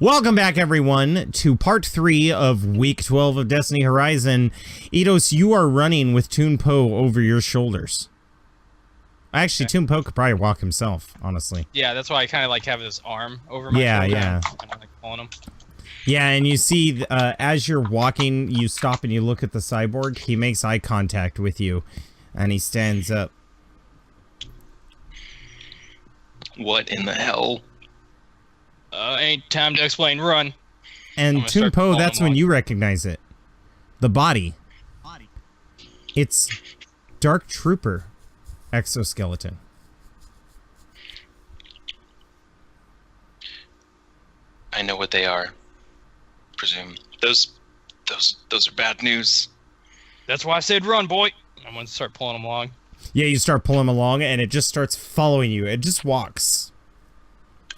Welcome back, everyone, to part 3 of week 12 of Destiny Horizon. Edos, you are running with Tun Po over your shoulders. Actually, Tun Po could probably walk himself, honestly. Yeah, that's why I kind of like have this arm over my shoulder. Yeah. And I'm like pulling him. Yeah, and you see, as you're walking, you stop and you look at the cyborg. He makes eye contact with you, and he stands up. What in the hell? Ain't time to explain. Run. And Tun Po, that's when you recognize it. The body. It's Dark Trooper exoskeleton. I know what they are. Presume those are bad news. That's why I said run, boy. I'm gonna start pulling him along. Yeah, you start pulling him along, and it just starts following you. It just walks.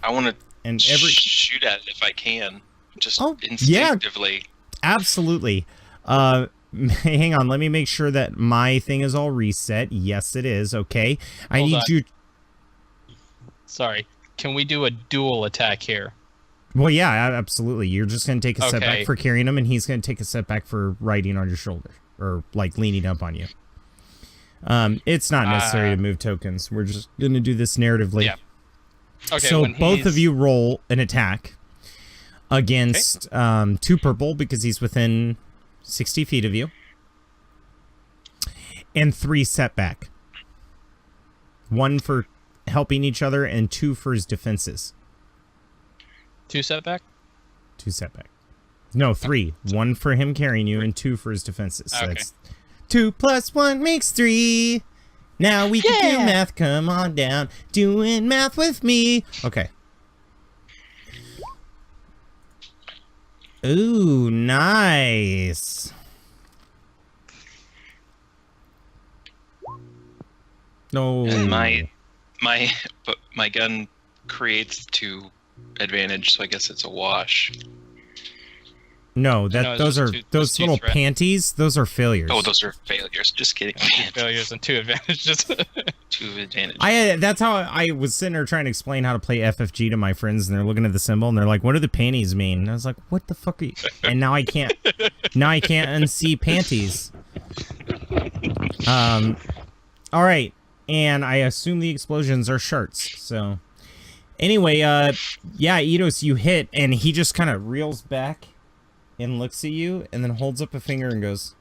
I want to and shoot at it if I can, just instinctively. Yeah, absolutely. Hang on, let me make sure that my thing is all reset. Yes, it is. Okay, I need you. Sorry, can we do a dual attack here? Well, yeah, absolutely. You're just gonna take a step back for carrying him, and he's gonna take a step back for riding on your shoulder or like leaning up on you. It's not necessary to move tokens. We're just gonna do this narratively. Yeah. Okay, so both of you roll an attack against 2 purple because he's within 60 feet of you, and 3 setback. 1 for helping each other and 2 for his defenses. 2 setback? 2 setback. No, 3. 1 for him carrying you and 2 for his defenses. So that's 2 + 1 makes 3. Now we can do math. Come on down. Doing math with me. Okay. Ooh, nice. No. And my gun creates 2 advantage, so I guess it's a wash. No, those are those little panties. Those are failures. Oh, those are failures. Just kidding. 2 failures and 2 advantages. 2 advantages. That's how I was sitting there trying to explain how to play FFG to my friends, and they're looking at the symbol and they're like, "What do the panties mean?" And I was like, "What the fuck are you?" And now I can't. Now I can't unsee panties. All right, and I assume the explosions are sharts. So, anyway, yeah, Edos, you hit, and he just kind of reels back and looks at you, and then holds up a finger and goes,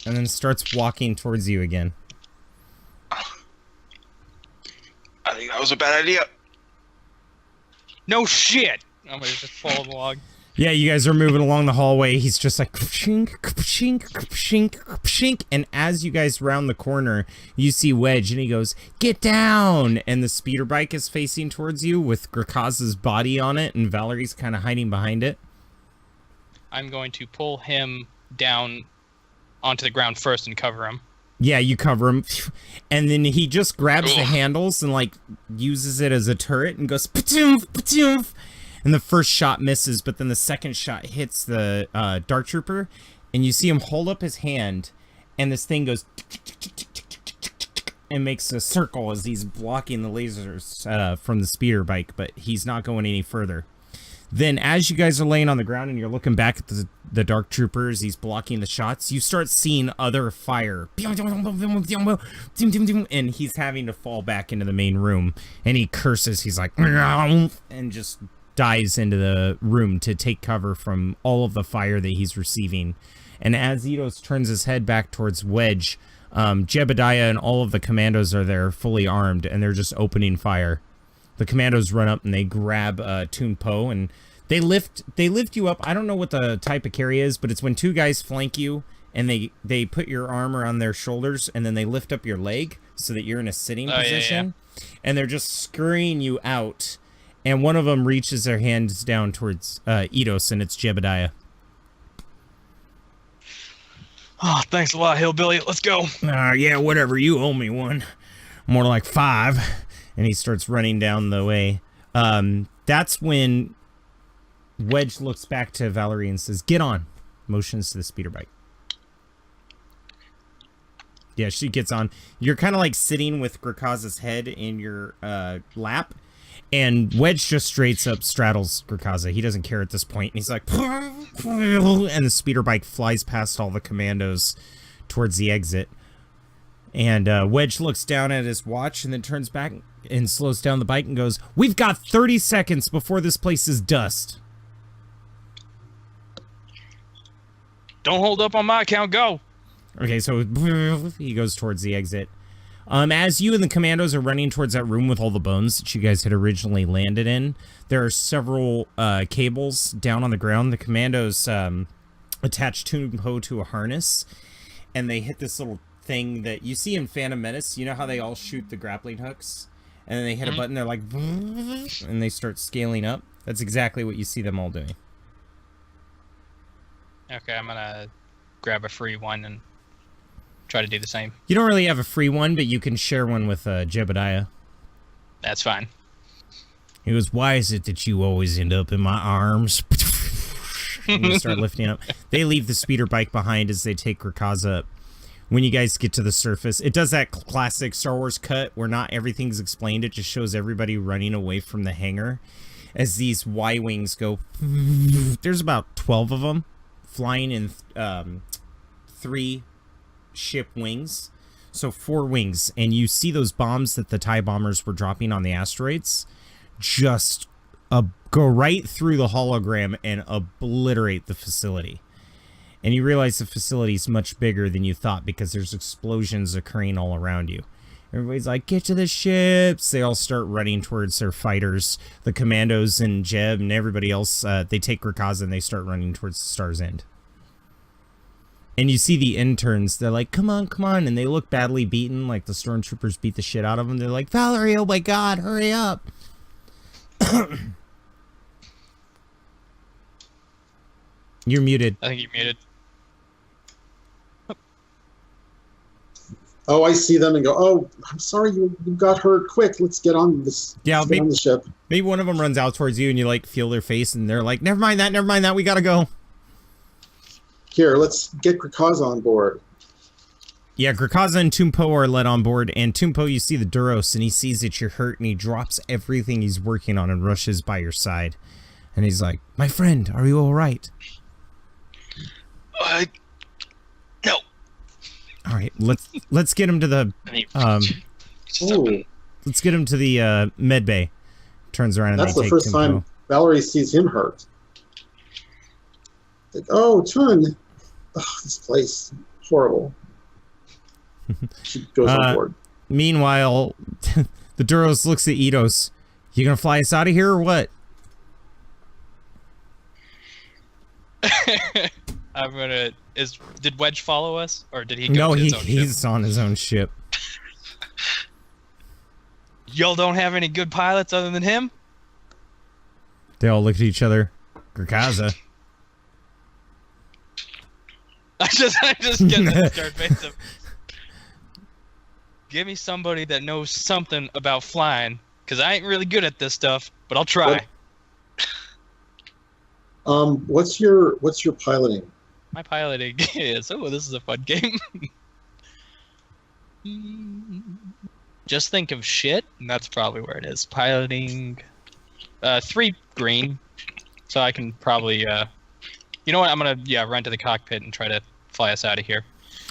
and then starts walking towards you again. I think that was a bad idea. No shit! I'm gonna just follow along. Yeah, you guys are moving along the hallway. He's just like, ka-pshink, ka-pshink, ka-pshink, ka-pshink. And as you guys round the corner, you see Wedge, and he goes, "Get down!" And the speeder bike is facing towards you with Grakaz's body on it, and Valerie's kind of hiding behind it. I'm going to pull him down onto the ground first and cover him. Yeah, you cover him. And then he just grabs the handles and, like, uses it as a turret and goes, pa-toomf, pa-toomf. And the first shot misses, but then the second shot hits the Dark Trooper. And you see him hold up his hand, and this thing goes and makes a circle as he's blocking the lasers from the speeder bike, but he's not going any further. Then, as you guys are laying on the ground and you're looking back at the Dark Troopers, he's blocking the shots, you start seeing other fire. And he's having to fall back into the main room. And he curses, he's like, and just dives into the room to take cover from all of the fire that he's receiving. And as Edos turns his head back towards Wedge, Jebediah and all of the commandos are there fully armed, and they're just opening fire. The commandos run up and they grab Tun Po, and they lift you up. I don't know what the type of carry is, but it's when 2 guys flank you and they put your arm around their shoulders, and then they lift up your leg so that you're in a sitting position. Yeah. And they're just scurrying you out. And one of them reaches their hands down towards Edos, and it's Jebediah. Oh, thanks a lot, Hillbilly. Let's go. Yeah, whatever. You owe me one. More like 5. And he starts running down the way. That's when Wedge looks back to Valerie and says, "Get on." Motions to the speeder bike. Yeah, she gets on. You're kind of like sitting with Grakaz's head in your lap, And Wedge just straight up straddles Grakaza. He doesn't care at this point. And he's like, and the speeder bike flies past all the commandos towards the exit. And Wedge looks down at his watch and then turns back and slows down the bike and goes, "We've got 30 seconds before this place is dust." Don't hold up on my account, go! Okay, so he goes towards the exit. As you and the commandos are running towards that room with all the bones that you guys had originally landed in, there are several cables down on the ground. The commandos attach Tun Po to a harness, and they hit this little thing that you see in Phantom Menace. You know how they all shoot the grappling hooks? And then they hit a button, they're like, and they start scaling up. That's exactly what you see them all doing. Okay, I'm gonna grab a free one and try to do the same. You don't really have a free one, but you can share one with Jebediah. That's fine. He goes, "Why is it that you always end up in my arms?" And you start lifting up. They leave the speeder bike behind as they take Grakaza up. When you guys get to the surface, it does that classic Star Wars cut where not everything's explained. It just shows everybody running away from the hangar as these Y-wings go. There's about 12 of them flying in 3 ship wings, so 4 wings, and you see those bombs that the TIE bombers were dropping on the asteroids just go right through the hologram and obliterate the facility. And you realize the facility is much bigger than you thought because there's explosions occurring all around you. Everybody's like, "Get to the ships!" They all start running towards their fighters. The commandos and Jeb and everybody else, they take Grakaza and they start running towards the Star's End. And you see the interns, they're like, "Come on, come on." And they look badly beaten, like the stormtroopers beat the shit out of them. They're like, "Valerie, oh my god, hurry up." You're muted. I think you're muted. Oh, I see them and go, "Oh, I'm sorry you got hurt. Quick, let's get on this. Yeah, let's get on the ship." Maybe one of them runs out towards you and you like feel their face and they're like, never mind that, we gotta go. Here, let's get Grakaza on board. Yeah, Grakaza and Tun Po are led on board, and Tun Po, you see the Duros, and he sees that you're hurt, and he drops everything he's working on and rushes by your side. And he's like, "My friend, are you all right?" No. All right, let's get him to the let's get him to the med bay. Turns around and That's they the take first Tun time Po. Valerie sees him hurt. Like, "Oh, Tun, this place, horrible." She goes on board. Meanwhile, the Duros looks at Edos. "You gonna fly us out of here or what?" I'm gonna. Did Wedge follow us, or did he go No, to his own he's ship? on his own ship. Y'all don't have any good pilots other than him? They all look at each other. Grakaza. I just get that start face of. Give me somebody that knows something about flying, because I ain't really good at this stuff, but I'll try. What's your piloting? My piloting is, this is a fun game. Just think of shit, and that's probably where it is. Piloting, 3 green, so I can probably, you know what, I'm gonna, run to the cockpit and try to fly us out of here.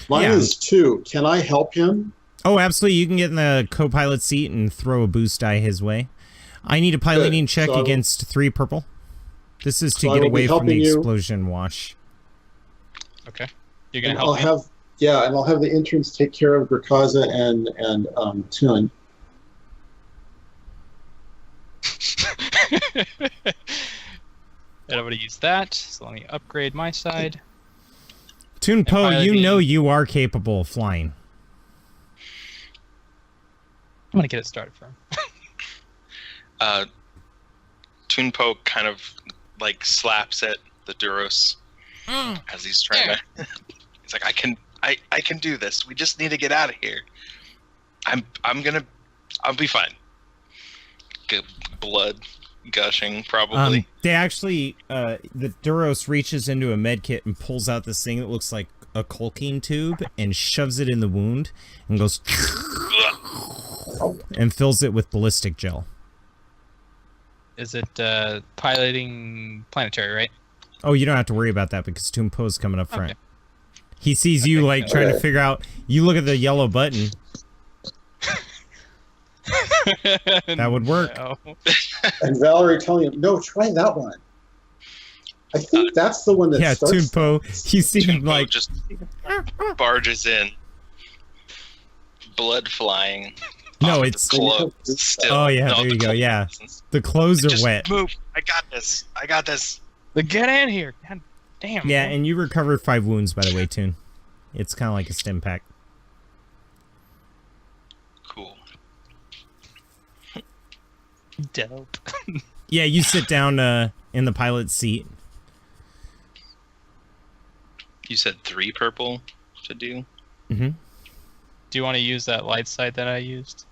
Mine is 2. Can I help him? Oh, absolutely. You can get in the co-pilot seat and throw a boost die his way. I need a piloting check against 3 purple. This is to get away from the explosion wash. Okay. You're going to help me? And I'll have the interns take care of Grakaza and Tun. And I'm going to use that. So let me upgrade my side. Tun Po, you know you are capable of flying. I'm going to get it started for him. Tun Po kind of like slaps at the Duros as he's trying to. He's like, I can do this. We just need to get out of here. I'll be fine. Good blood gushing, probably. They actually, the Duros reaches into a med kit and pulls out this thing that looks like a caulking tube and shoves it in the wound and goes and fills it with ballistic gel. Is it piloting planetary, right? Oh, you don't have to worry about that because Tun Po's coming up front. Okay. He sees you like trying to figure out. You look at the yellow button. That would work. No. And Valerie telling him, no, try that one. I think that's the one that Yeah, starts. Tun Po. You see him Tun Po like just barges in, blood flying. No, off it's- his clothes still. Oh, yeah, No, there the you go, yeah. clothes. the clothes are Just wet. move. I got this. I got this. But get in here. God damn. Yeah, man. and you recovered 5 wounds by the way, Tun. It's kind of like a stim pack. Cool. Dope. Yeah, you sit down in the pilot's seat. You said 3 purple to do? Mm-hmm. Do you want to use that light sight that I used?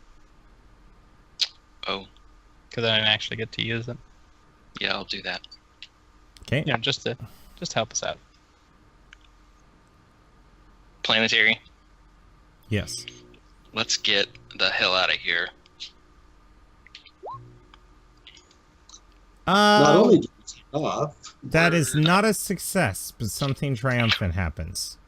Oh, Because I didn't actually get to use it. yeah, I'll do that. Okay. Yeah, just to help us out. Planetary. Yes. Let's get the hell out of here. Not only do we take off, That is not a success, but something triumphant happens.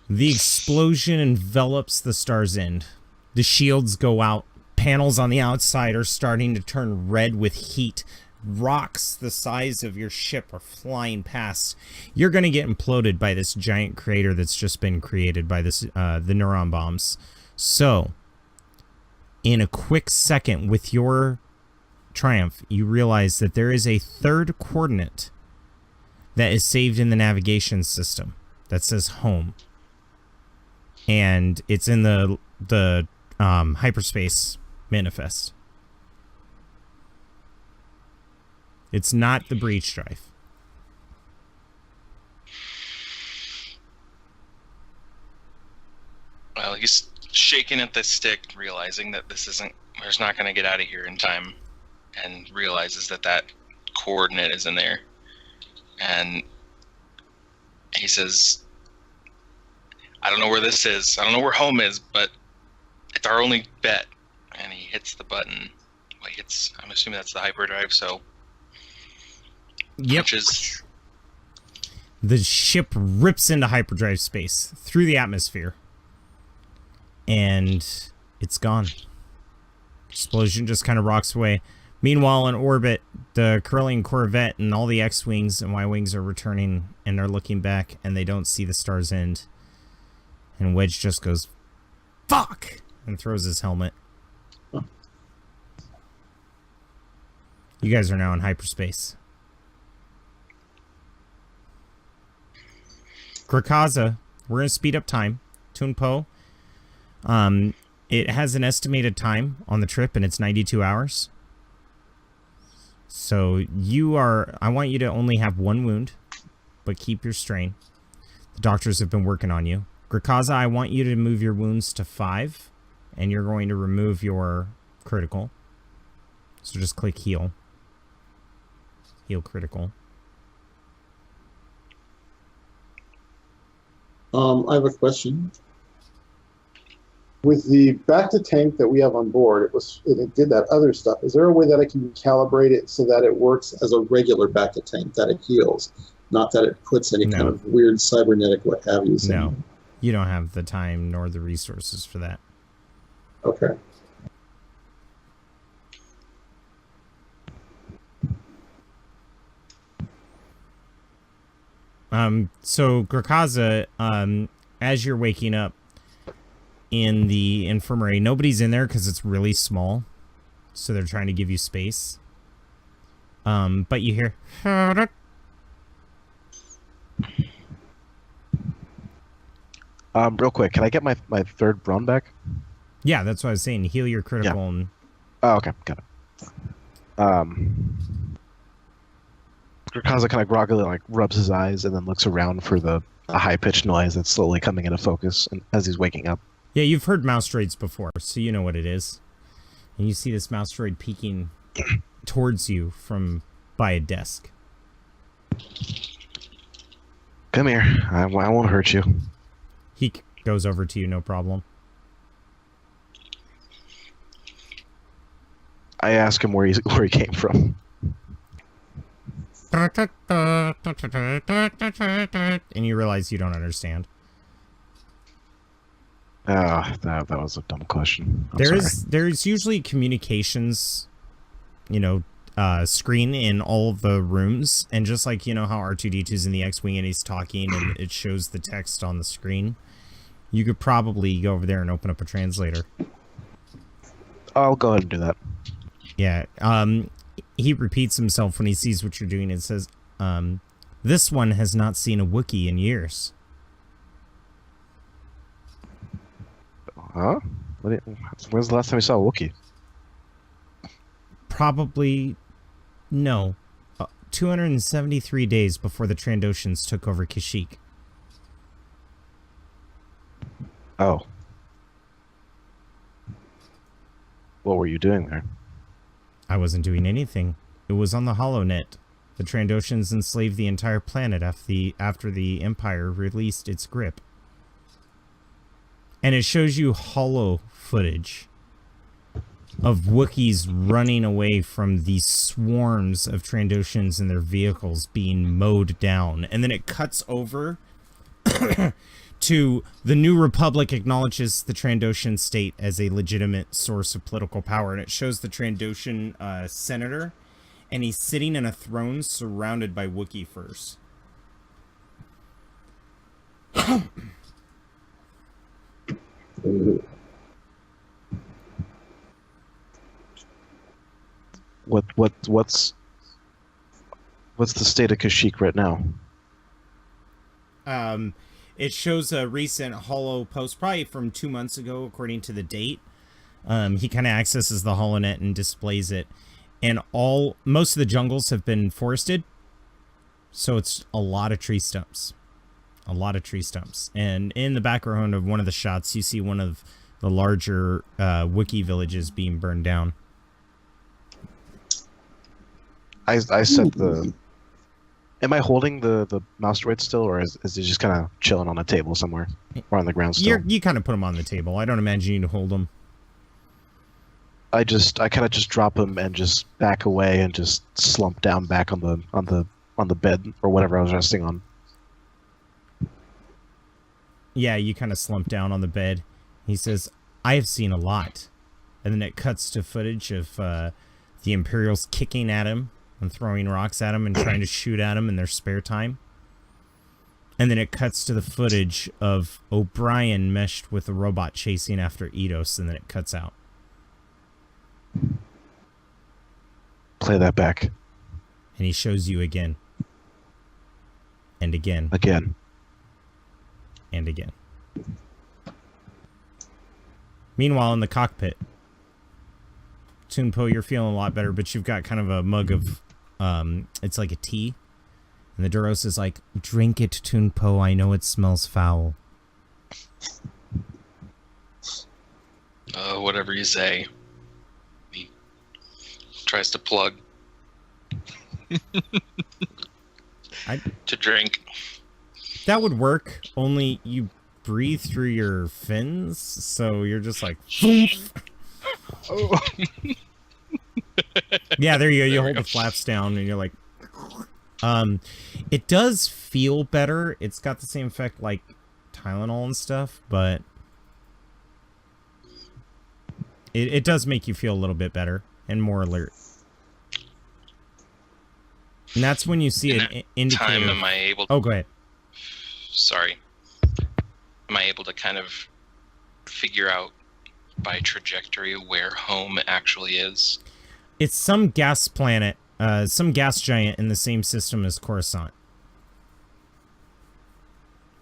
The explosion envelops the star's end. The shields go out. Panels on the outside are starting to turn red with heat. Rocks the size of your ship are flying past. You're going to get imploded by this giant crater that's just been created by this the neuron bombs. So, in a quick second with your triumph, you realize that there is a third coordinate that is saved in the navigation system that says home. And it's in the hyperspace manifest. It's not the breach drive. Well, he's shaking at the stick, realizing that there's not going to get out of here in time, and realizes that coordinate is in there. And he says, I don't know where this is. I don't know where home is, but it's our only bet. And he hits the button. Well, I'm assuming that's the hyperdrive, so... Yep. Punches. The ship rips into hyperdrive space through the atmosphere. And it's gone. Explosion just kind of rocks away. Meanwhile, in orbit, the Corellian Corvette and all the X-Wings and Y-Wings are returning, and they're looking back, and they don't see the star's end. And Wedge just goes, fuck! And throws his helmet. You guys are now in hyperspace. Grakaza, we're going to speed up time. Tun Po. It has an estimated time on the trip, and it's 92 hours. So I want you to only have 1 wound, but keep your strain. The doctors have been working on you. Grakaza, I want you to move your wounds to 5, and you're going to remove your critical. So just click heal. Heal critical. I have a question. With the back to tank that we have on board, it did that other stuff. Is there a way that I can calibrate it so that it works as a regular back to tank, that it heals, not that it puts any kind of weird cybernetic what have you? No, you don't have the time nor the resources for that. Okay. So Grakaza, as you're waking up in the infirmary, nobody's in there because it's really small, so they're trying to give you space. But you hear real quick, can I get my third brawn back? yeah, that's what I was saying. Heal your critical. Yeah. And Oh, okay, got it. Grakaza kind of groggily rubs his eyes and then looks around for the high-pitched noise that's slowly coming into focus as he's waking up. yeah, you've heard mouse droids before, so you know what it is. And you see this mouse droid peeking towards you from by a desk. Come here, I won't hurt you. He goes over to you, no problem. I ask him where he came from. And you realize you don't understand. That was a dumb question. I'm sorry. There's usually communications, screen in all of the rooms, and just like how R2-D2's in the X-Wing and he's talking and it shows the text on the screen, you could probably go over there and open up a translator. I'll go ahead and do that. Yeah. He repeats himself when he sees what you're doing and says, this one has not seen a Wookiee in years. Huh? When's the last time you saw a Wookiee? Probably no. 273 days before the Trandoshans took over Kashyyyk. Oh. What were you doing there? I wasn't doing anything. It was on the HoloNet. The Trandoshans enslaved the entire planet after the Empire released its grip. And it shows you holo footage of Wookiees running away from these swarms of Trandoshans and their vehicles being mowed down. And then it cuts over to the New Republic acknowledges the Trandoshan state as a legitimate source of political power. And it shows the Trandoshan senator, and he's sitting in a throne surrounded by Wookiee furs. What's the state of Kashyyyk right now? It shows a recent holo post, probably from 2 months ago, according to the date. He kind of accesses the HoloNet and displays it. And most of the jungles have been forested. So it's a lot of tree stumps. A lot of tree stumps. And in the background of one of the shots, you see one of the larger Wookiee villages being burned down. I set the... Am I holding the mouse droid still, or is he just kind of chilling on a table somewhere? Or on the ground still? You kind of put him on the table. I don't imagine you to hold him. I kind of just drop him and just back away and just slump down back on the bed or whatever I was resting on. Yeah, you kind of slump down on the bed. He says, I have seen a lot. And then it cuts to footage of the Imperials kicking at him and throwing rocks at him and trying to shoot at him in their spare time. And then it cuts to the footage of O'Brien meshed with a robot chasing after Edos, and then it cuts out. Play that back. And he shows you again. And again. Again. And again. Meanwhile, in the cockpit, Tun Po, you're feeling a lot better, but you've got kind of a mug of, it's like a tea. And the Duros is like, drink it, Tun Po, I know it smells foul. Whatever you say. He tries to plug. To drink. That would work, only you breathe through your fins, so you're just like, Oh. Yeah, there you go. You hold the flaps down and you're like, it does feel better. It's got the same effect like Tylenol and stuff, but it does make you feel a little bit better and more alert. And that's when you see an indicator. Am I able? Oh, go ahead. Sorry. Am I able to kind of figure out by trajectory where home actually is? It's some gas planet, some gas giant in the same system as Coruscant.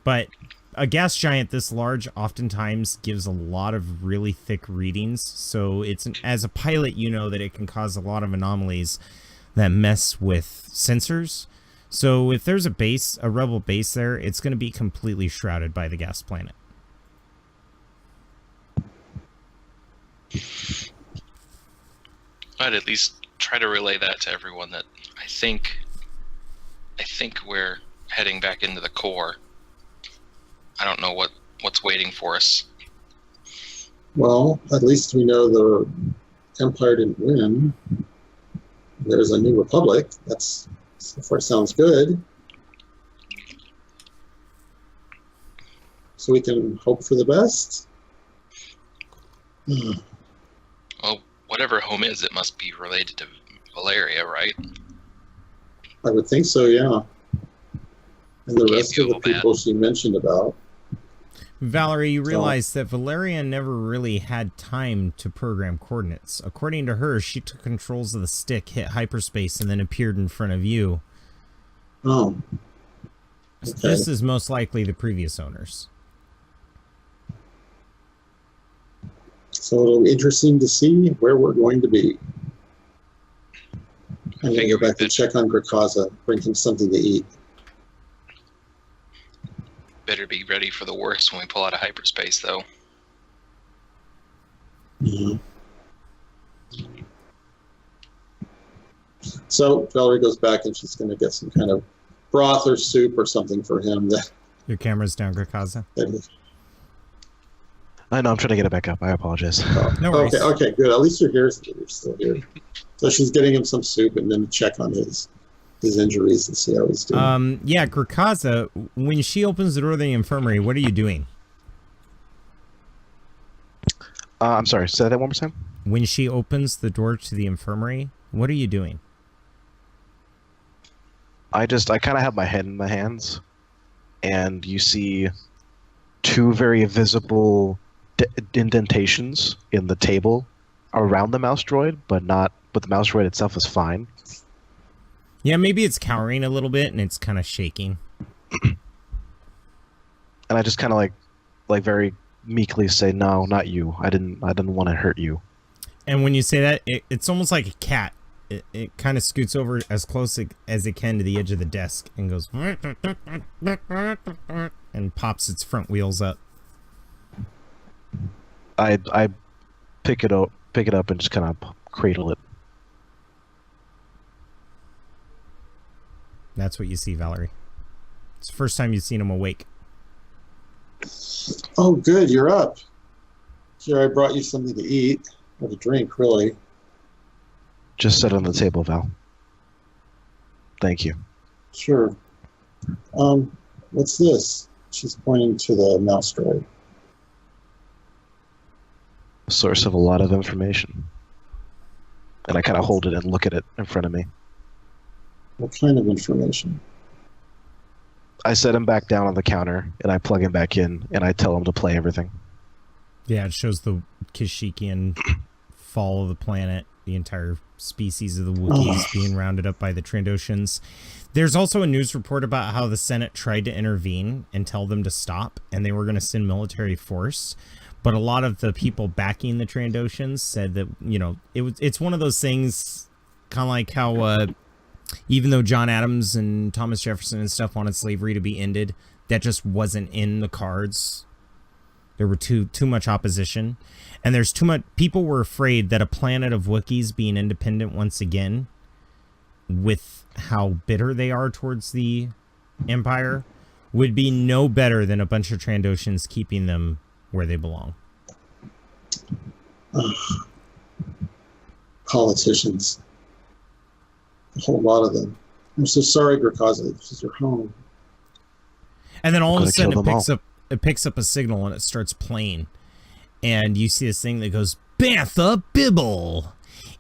But a gas giant this large oftentimes gives a lot of really thick readings, so as a pilot you know that it can cause a lot of anomalies that mess with sensors. So if there's a rebel base there, it's going to be completely shrouded by the gas planet. I'd at least try to relay that to everyone that I think we're heading back into the core. I don't know what's waiting for us. Well, at least we know the Empire didn't win. There's a new republic. That's so far sounds good. So we can hope for the best. Well, whatever home is, it must be related to Valeria, right? I would think so, yeah. And the Can't rest be of the all bad. people she mentioned about. Valerie, you realize that Valeria never really had time to program coordinates. According to her, she took controls of the stick, hit hyperspace, and then appeared in front of you. Oh. Okay. This is most likely the previous owners. So it'll be interesting to see where we're going to be. I'm going to go back to check on Grakaza, bring him something to eat. Better be ready for the worst when we pull out of hyperspace, though. Mm-hmm. So Valerie goes back and she's going to get some kind of broth or soup or something for him. Your camera's down, Grakaza. I know, I'm trying to get it back up. I apologize. No worries. Okay, good. At least you're here. You're still here. So she's getting him some soup and then check on his injuries and see how he's doing. Yeah, Grakaza, when she opens the door of the infirmary, what are you doing? I'm sorry, say that one more time? When she opens the door to the infirmary, what are you doing? I kind of have my head in my hands, and you see two very visible indentations in the table around the mouse droid, but the mouse droid itself is fine. Yeah, maybe it's cowering a little bit and it's kind of shaking. And I just kind of like very meekly say, "No, not you. I didn't want to hurt you." And when you say that, it's almost like a cat. It kind of scoots over as close as it can to the edge of the desk and goes and pops its front wheels up. I pick it up and just kind of cradle it. That's what you see, Valerie. It's the first time you've seen him awake. Oh, good, you're up. Here, I brought you something to eat, or to drink, really. Just set it on the table, Val. Thank you. Sure. What's this? She's pointing to the mouse droid. Source of a lot of information. And I kind of hold it and look at it in front of me. What kind of information? I set him back down on the counter, and I plug him back in, and I tell him to play everything. Yeah, it shows the Kashyyykian fall of the planet, the entire species of the Wookiees being rounded up by the Trandoshans. There's also a news report about how the Senate tried to intervene and tell them to stop, and they were going to send military force. But a lot of the people backing the Trandoshans said that, it's one of those things, kind of like how even though John Adams and Thomas Jefferson and stuff wanted slavery to be ended, that just wasn't in the cards. There were too much opposition, and there's too much. People were afraid that a planet of Wookiees being independent once again, with how bitter they are towards the Empire, would be no better than a bunch of Trandoshans keeping them where they belong. Politicians. A whole lot of them. I'm so sorry, Grakaza. This is your home. And then all of a sudden it picks up a signal and it starts playing. And you see this thing that goes, Bantha Bibble.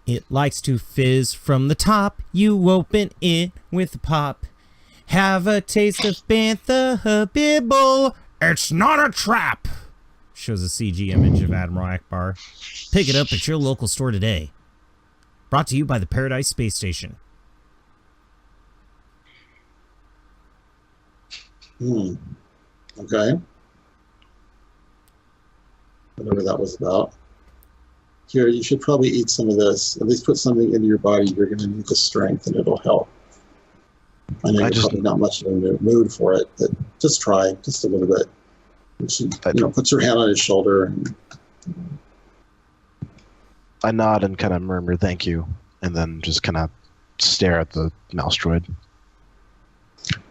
It likes to fizz from the top. You open it with a pop. Have a taste of Bantha Bibble. It's not a trap. Shows a CG image of Admiral Akbar. Pick it up at your local store today. Brought to you by the Paradise Space Station. Okay. Whatever that was about. Here, you should probably eat some of this. At least put something into your body. You're going to need the strength, and it'll help. I know you're probably not much of a mood for it, but just try, just a little bit. And she, puts her hand on his shoulder. And I nod and kind of murmur thank you, and then just kind of stare at the mouse droid.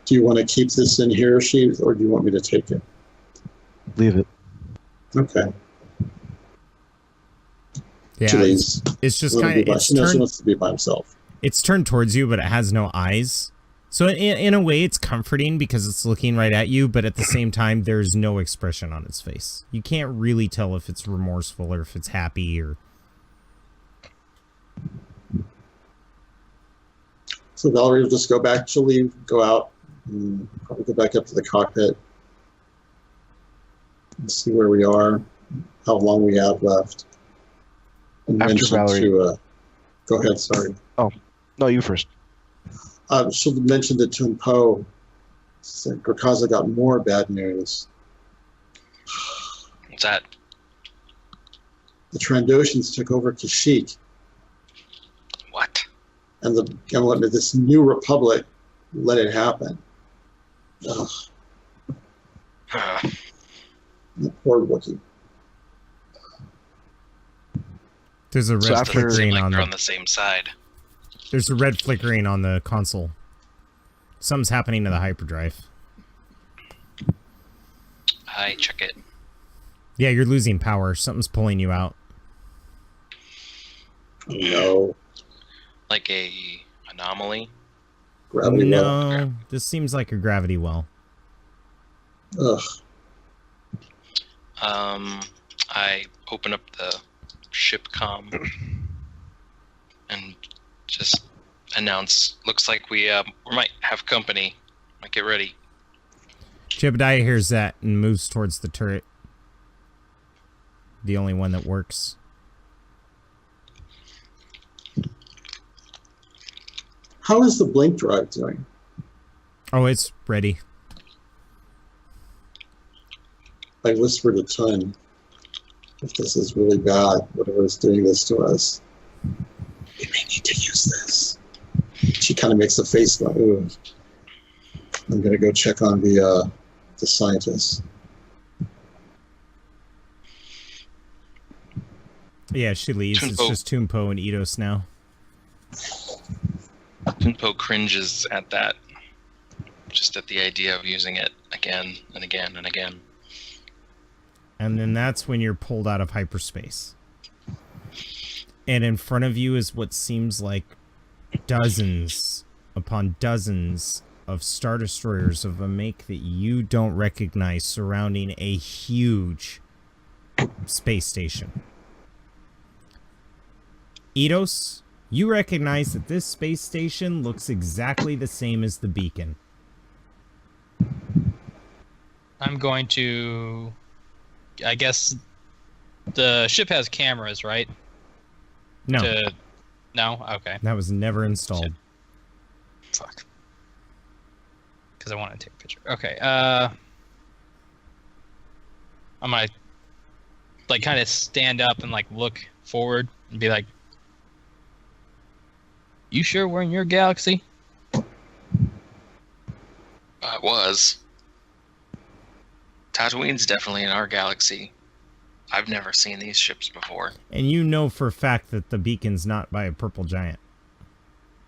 Do you want to keep this in here, Sheath, or do you want me to take it? Leave it. Okay. Yeah, Chili's. it's just wanna kind be of by- she knows she wants to be by himself. it's turned towards you, but it has no eyes. So in a way, it's comforting because it's looking right at you, but at the same time, there's no expression on its face. You can't really tell if it's remorseful or if it's happy or... So Valerie will just go back. She'll leave, go out, and probably go back up to the cockpit and see where we are, how long we have left. And After mention Valerie- to, go ahead, sorry. No, you first. She'll mention to Tun Po, said Grakaza got more bad news. What's that? The Trandoshans took over Kashyyyk, What? and this new republic let it happen. Ugh, Uh, poor Wookiee. There's a So red after- doesn't seem flickering like on they're the... on the same side. There's a red flickering on the console. Something's happening to the hyperdrive. I check it. Yeah, you're losing power. Something's pulling you out. Oh, no. Like a anomaly. Gravity well. No, this seems like a gravity well. Ugh. I open up the ship comm and just announce. Looks like we might have company. Might get ready. Jebediah hears that and moves towards the turret. The only one that works. How is the blink drive doing? Oh, it's ready. I whisper to Tun, if this is really bad, whatever is doing this to us, we may need to use this. She kind of makes a face like, ooh. I'm going to go check on the scientists. Yeah, she leaves. Tun It's Po. just Tun Po and Edos now. Tun Po cringes at that. Just at the idea of using it again and again and again. And then that's when you're pulled out of hyperspace. And in front of you is what seems like dozens upon dozens of Star Destroyers of a make that you don't recognize surrounding a huge space station. Edos, you recognize that this space station looks exactly the same as the beacon. I'm going to... I guess the ship has cameras, right? No, No? Okay. that was never installed. Fuck. Because I want to take a picture. Okay. I'm gonna like kind of stand up and like look forward and be like, "You sure we're in your galaxy?" It was. Tatooine's definitely in our galaxy. I've never seen these ships before. And you know for a fact that the beacon's not by a purple giant.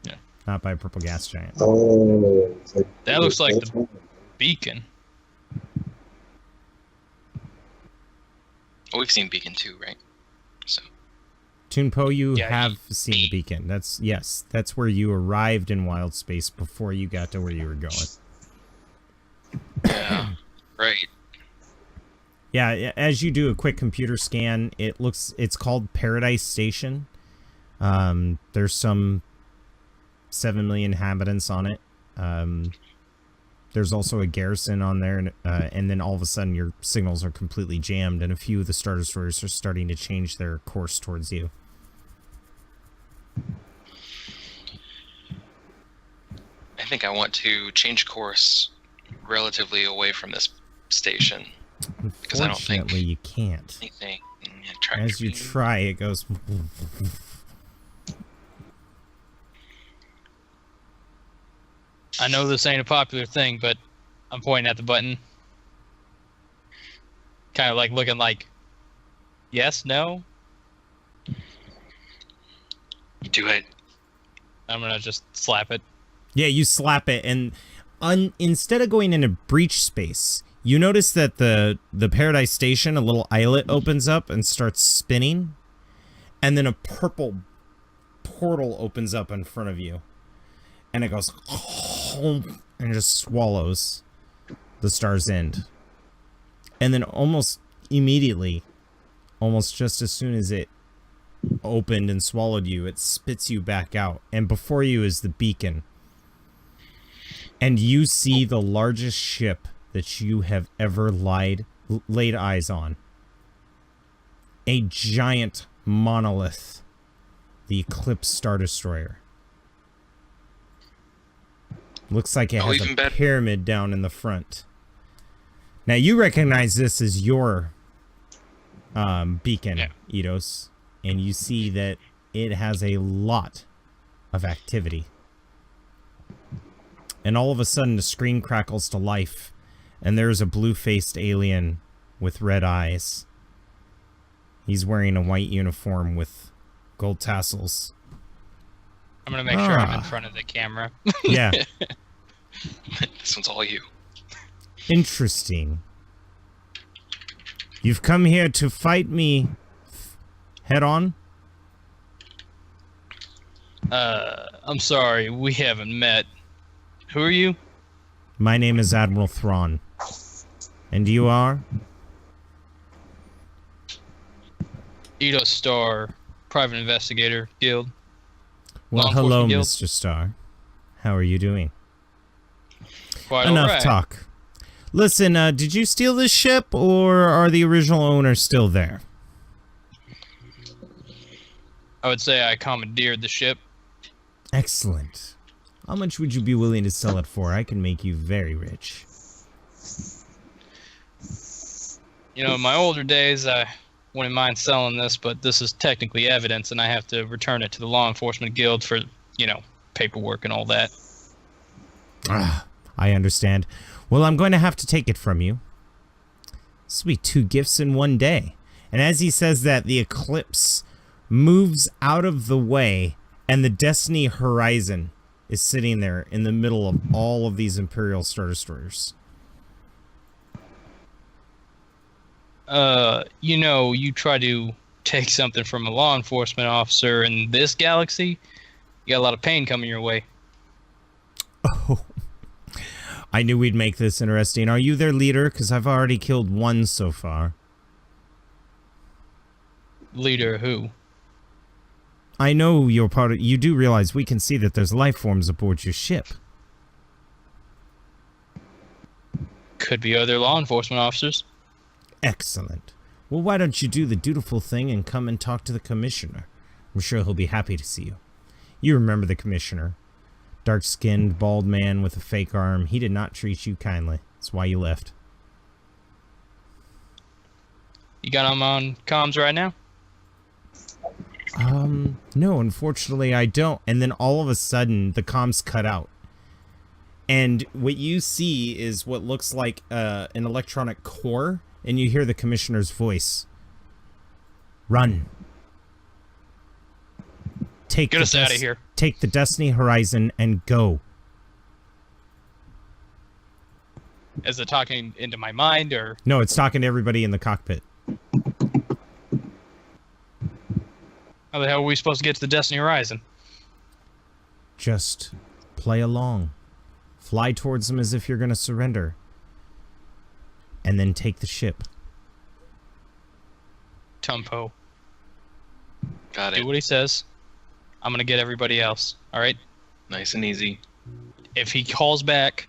Yeah. Not by a purple gas giant. Oh. That looks like the beacon. Well, we've seen Beacon 2, right? So Tun Po, you Yeah, have seen the beacon. That's where you arrived in wild space before you got to where you were going. yeah, right. Yeah, as you do a quick computer scan, it's called Paradise Station. There's some 7 million inhabitants on it. There's also a garrison on there, and then all of a sudden your signals are completely jammed, and a few of the Star Destroyers are starting to change their course towards you. I think I want to change course relatively away from this station. Because I don't think Unfortunately, you can't. anything. As you try, it goes... I know this ain't a popular thing, but I'm pointing at the button. Kind of like looking like, yes, no. Do it. I'm gonna just slap it. Yeah, you slap it, and instead of going into breach space, you notice that the Paradise Station, a little eyelet opens up and starts spinning, and then a purple portal opens up in front of you, and it goes and just swallows the star's end. And then almost immediately, almost just as soon as it opened and swallowed you, it spits you back out, and before you is the beacon, and you see the largest ship that you have ever laid eyes on. A giant monolith, the Eclipse Star Destroyer. Looks like it has a pyramid down in the front. Now you recognize this as your beacon, yeah. Edos, and you see that it has a lot of activity. And all of a sudden the screen crackles to life, and there's a blue-faced alien with red eyes. He's wearing a white uniform with gold tassels. I'm gonna make sure I'm in front of the camera. Yeah. This one's all you. Interesting. You've come here to fight me head on? I'm sorry, we haven't met. Who are you? My name is Admiral Thrawn. And you are? Edos Star, Private Investigator Guild. Well, hello, Mr. Star. How are you doing? Quite Enough right. talk. Listen, did you steal this ship, or are the original owners still there? I would say I commandeered the ship. Excellent. How much would you be willing to sell it for? I can make you very rich. You know, in my older days, I wouldn't mind selling this, but this is technically evidence, and I have to return it to the Law Enforcement Guild for, you know, paperwork and all that. Ah, I understand. Well, I'm going to have to take it from you. This will be 2 gifts in one day. And as he says that, the Eclipse moves out of the way, and the Destiny Horizon is sitting there in the middle of all of these Imperial Star Destroyers. You know, you try to take something from a law enforcement officer in this galaxy, you got a lot of pain coming your way. Oh, I knew we'd make this interesting. Are you their leader? Because I've already killed 1 so far. Leader who? I know you're part of... You do realize we can see that there's life forms aboard your ship. Could be other law enforcement officers. Excellent. Well, why don't you do the dutiful thing and come and talk to the commissioner? I'm sure he'll be happy to see you. You remember the commissioner. Dark-skinned, bald man with a fake arm. He did not treat you kindly. That's why you left. You got him on comms right now? No, unfortunately I don't. And then all of a sudden, the comms cut out. And what you see is what looks like an electronic core, and you hear the commissioner's voice. Run. Get us out of here. Take the Destiny Horizon and go. Is it talking into my mind, or? No, it's talking to everybody in the cockpit. How the hell are we supposed to get to the Destiny Horizon? Just play along. Fly towards them as if you're going to surrender. And then take the ship. Tun Po. Got it. Do what he says. I'm gonna get everybody else. All right. Nice and easy. If he calls back,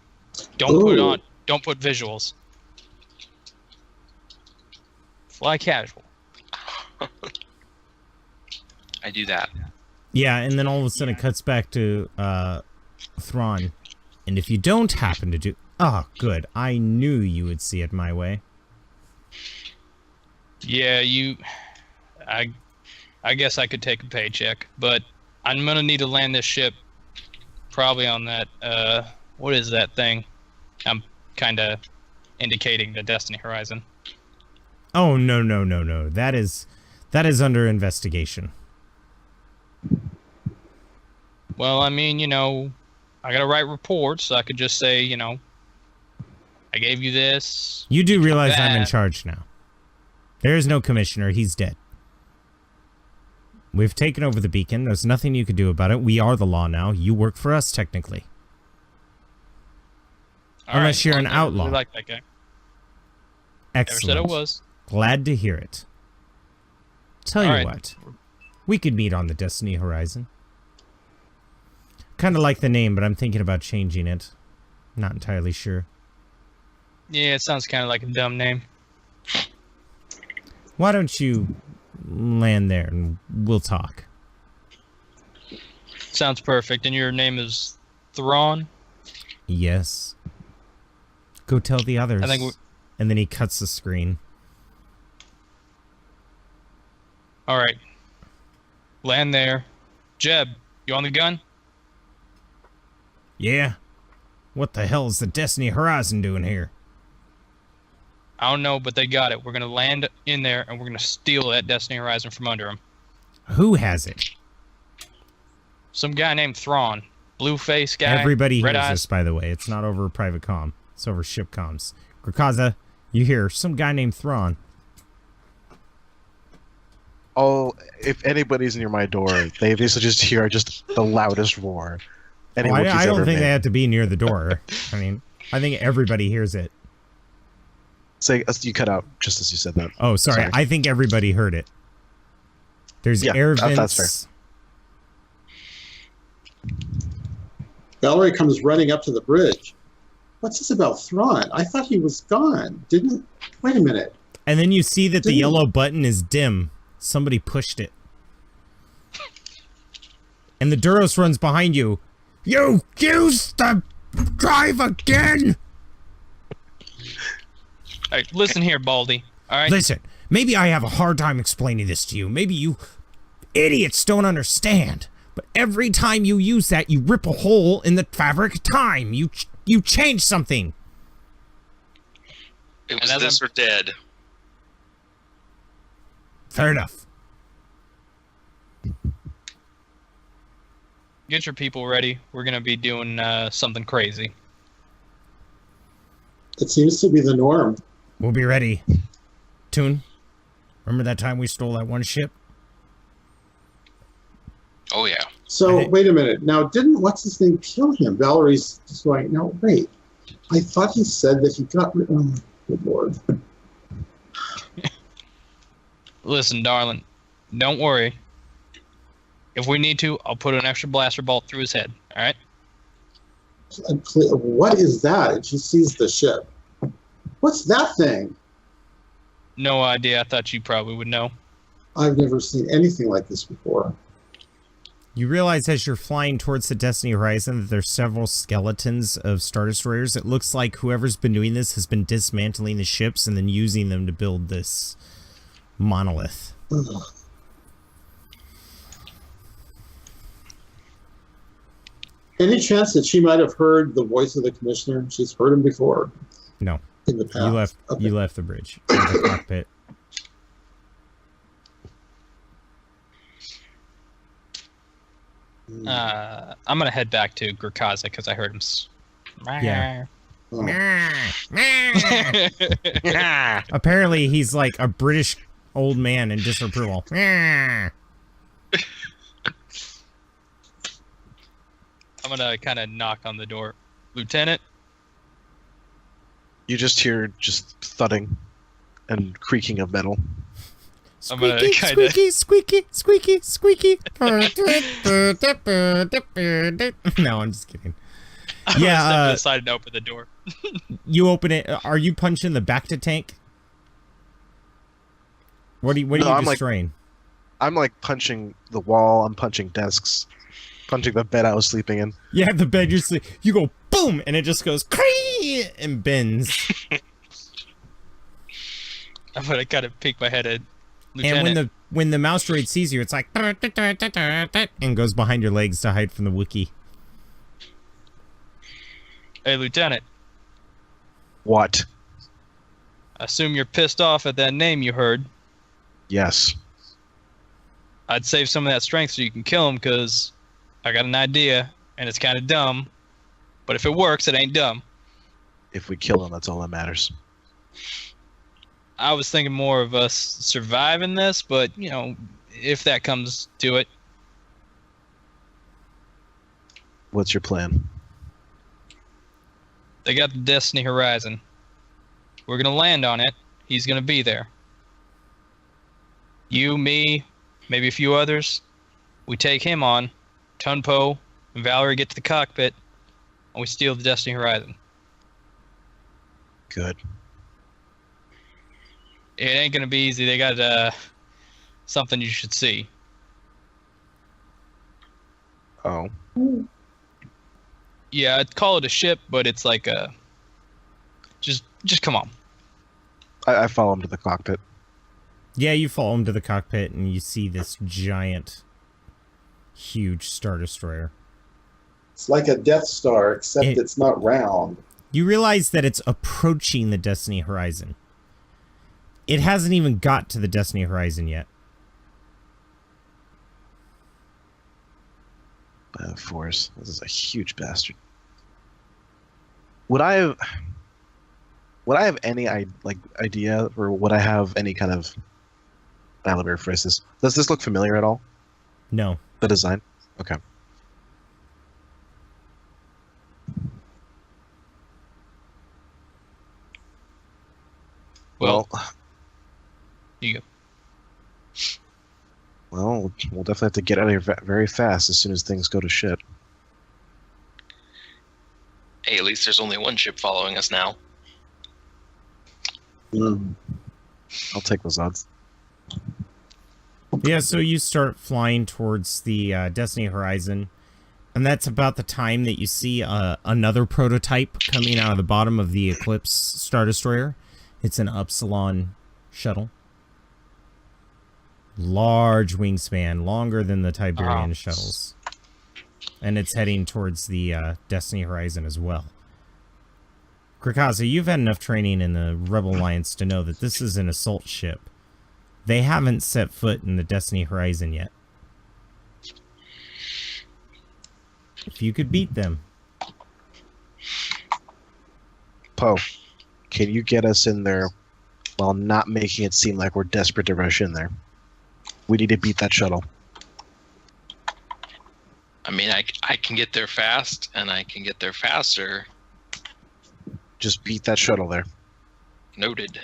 don't put it on. Don't put visuals. Fly casual. I do that. Yeah, and then all of a sudden it cuts back to Thrawn. And if you don't happen to do... Oh, good. I knew you would see it my way. Yeah, you... I guess I could take a paycheck, but I'm gonna need to land this ship probably on that, what is that thing? I'm kinda indicating the Destiny Horizon. Oh, no, no, no, no. That is under investigation. Well, I mean, you know, I gotta write reports, so I could just say, you know, I gave you this. You do realize I'm in charge now. There is no commissioner. He's dead. We've taken over the beacon. There's nothing you can do about it. We are the law now. You work for us, technically. Unless you're an outlaw. I really like that guy. Excellent. Never said it was. Glad to hear it. Tell you what. We could meet on the Destiny Horizon. Kind of like the name, but I'm thinking about changing it. Not entirely sure. Yeah, it sounds kind of like a dumb name. Why don't you land there and we'll talk? Sounds perfect. And your name is Thrawn? Yes. Go tell the others. I think and then he cuts the screen. All right. Land there. Jeb, you on the gun? Yeah. What the hell is the Destiny Horizon doing here? I don't know, but they got it. We're going to land in there, and we're going to steal that Destiny Horizon from under them. Who has it? Some guy named Thrawn. Blue face guy. Everybody red hears eyes. this, by the way. It's not over private comm. It's over ship comms. Grakaza, you hear some guy named Thrawn. Oh, if anybody's near my door, they basically just hear just the loudest roar. I don't think they have to be near the door. I mean, I think everybody hears it. Say, you cut out just as you said that. Oh, sorry. I think everybody heard it. There's air vents. That's fair. Valerie comes running up to the bridge. What's this about Thrawn? I thought he was gone. Wait a minute. And then you see that the yellow button is dim. Somebody pushed it. And the Duros runs behind you. You used the drive again! All right, listen here, Baldy. All right? Listen, maybe I have a hard time explaining this to you. Maybe you idiots don't understand. But every time you use that, you rip a hole in the fabric of time. You change something. It was this or dead. Fair enough. Get your people ready. We're going to be doing something crazy. It seems to be the norm. We'll be ready. Tun, remember that time we stole that one ship? Oh, yeah. So, wait a minute. Now, didn't what's-his-name kill him? Valerie's just going, no, wait. I thought he said that he got rid of... Oh, good Lord. Listen, darling, don't worry. If we need to, I'll put an extra blaster bolt through his head, all right? What is that? And she sees the ship. What's that thing? No idea. I thought you probably would know. I've never seen anything like this before. You realize as you're flying towards the Destiny Horizon that there's several skeletons of Star Destroyers. It looks like whoever's been doing this has been dismantling the ships and then using them to build this monolith. Ugh. Any chance that she might have heard the voice of the commissioner? She's heard him before. No. In the past. You left the bridge. The cockpit. I'm going to head back to Grakaza because I heard him. Yeah. Oh. Apparently he's like a British old man in disapproval. I'm going to kind of knock on the door. Lieutenant? You just hear just thudding and creaking of metal. Squeaky, squeaky, squeaky, squeaky, squeaky. No, I'm just kidding. Yeah, step to the side and open the door. You open it. Are you punching the back to tank? What are you destroying? I'm like punching the wall. I'm punching desks. Punching the bed I was sleeping in. Yeah, the bed you're sleeping. You go boom, and it just goes cree and bends. I'm gonna kind of peek my head in. Lieutenant. And when the mouse droid sees you, it's like and goes behind your legs to hide from the Wookiee. Hey, Lieutenant. What? I assume you're pissed off at that name you heard. Yes. I'd save some of that strength so you can kill him, because I got an idea, and it's kind of dumb. But if it works, it ain't dumb. If we kill him, that's all that matters. I was thinking more of us surviving this, but, you know, if that comes to it. What's your plan? They got the Destiny Horizon. We're gonna land on it. He's gonna be there. You, me, maybe a few others. We take him on. Tun Po and Valerie get to the cockpit, and we steal the Destiny Horizon. Good. It ain't gonna be easy. They got something you should see. Oh. Yeah, I'd call it a ship, but it's like a. Just come on. I follow him to the cockpit. Yeah, you follow him to the cockpit and you see this giant, huge Star Destroyer. It's like a Death Star, except it's not round. You realize that it's approaching the Destiny Horizon. It hasn't even got to the Destiny Horizon yet. Force. This is a huge bastard. Would I have any idea, or would I have any kind of elevator phrase this? Does this look familiar at all? No. The design? Okay. Well, you go. Well, we'll definitely have to get out of here very fast as soon as things go to shit. Hey, at least there's only one ship following us now. I'll take those odds. Yeah, so you start flying towards the Destiny Horizon, and that's about the time that you see another prototype coming out of the bottom of the Eclipse Star Destroyer. It's an Upsilon shuttle. Large wingspan, longer than the Tiberian shuttles. And it's heading towards the Destiny Horizon as well. Krakaza, you've had enough training in the Rebel Alliance to know that this is an assault ship. They haven't set foot in the Destiny Horizon yet. If you could beat them. Poe, can you get us in there while not making it seem like we're desperate to rush in there? We need to beat that shuttle. I mean, I can get there fast, and I can get there faster. Just beat that shuttle there. Noted.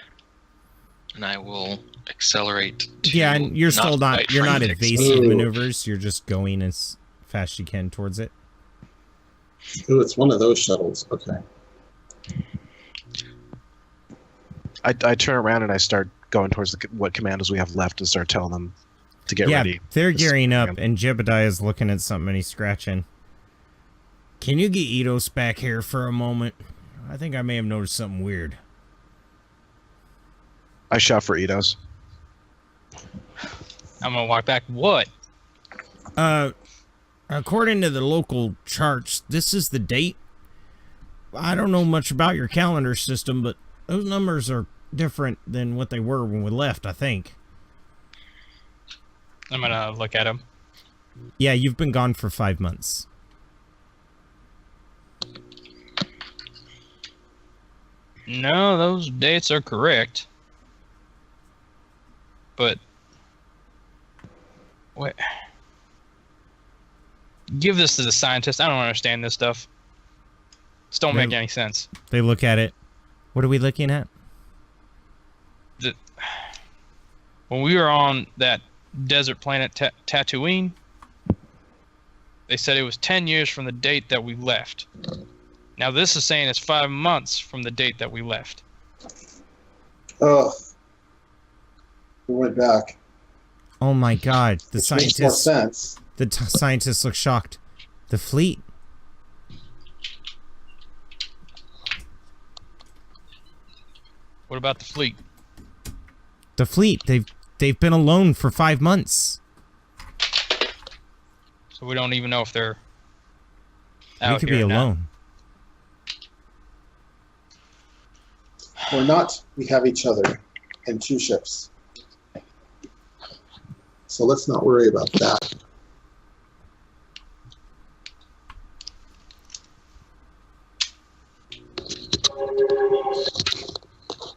And I will accelerate to Yeah, and you're still not, you're not evasive. evasive maneuvers, you're just going as fast as you can towards it. Ooh, it's one of those shuttles. Okay. I turn around and I start going towards what commandos we have left and start telling them to get ready. Yeah, they're gearing up, and Jebediah's looking at something and he's scratching. Can you get Edos back here for a moment? I think I may have noticed something weird. I shout for Edos. I'm gonna walk back. What? According to the local charts, this is the date. I don't know much about your calendar system, but those numbers are different than what they were when we left, I think. I'm gonna look at him. Yeah, you've been gone for 5 months. No, those dates are correct. But what? Give this to the scientist. I don't understand this stuff. This don't make any sense. They look at it. What are we looking at? When we were on that desert planet Tatooine, they said it was 10 years from the date that we left. Now this is saying it's 5 months from the date that we left. Oh, we went back. Oh my God! The Which makes more scientists. sense. The scientists look shocked. The fleet. What about the fleet? The fleet. They've been alone for 5 months. So we don't even know if they're We out could here be or not. alone. We're not. We have each other and 2 ships. So let's not worry about that.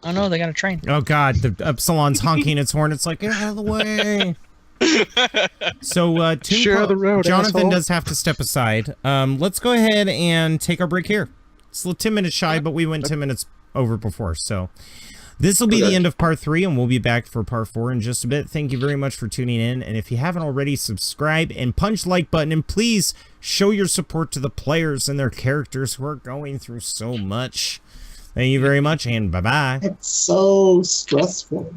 Oh no, they got a train. Oh God! The Epsilon's honking its horn. It's like, get out of the way. So, Share the road, Jonathan asshole. does have to step aside. Let's go ahead and take our break here. It's 10 minutes shy, but we went 10 minutes over before. So, this will be the end of part 3, and we'll be back for part 4 in just a bit. Thank you very much for tuning in. And if you haven't already, subscribe and punch like button. And please show your support to the players and their characters who are going through so much. Thank you very much, and bye-bye. It's so stressful.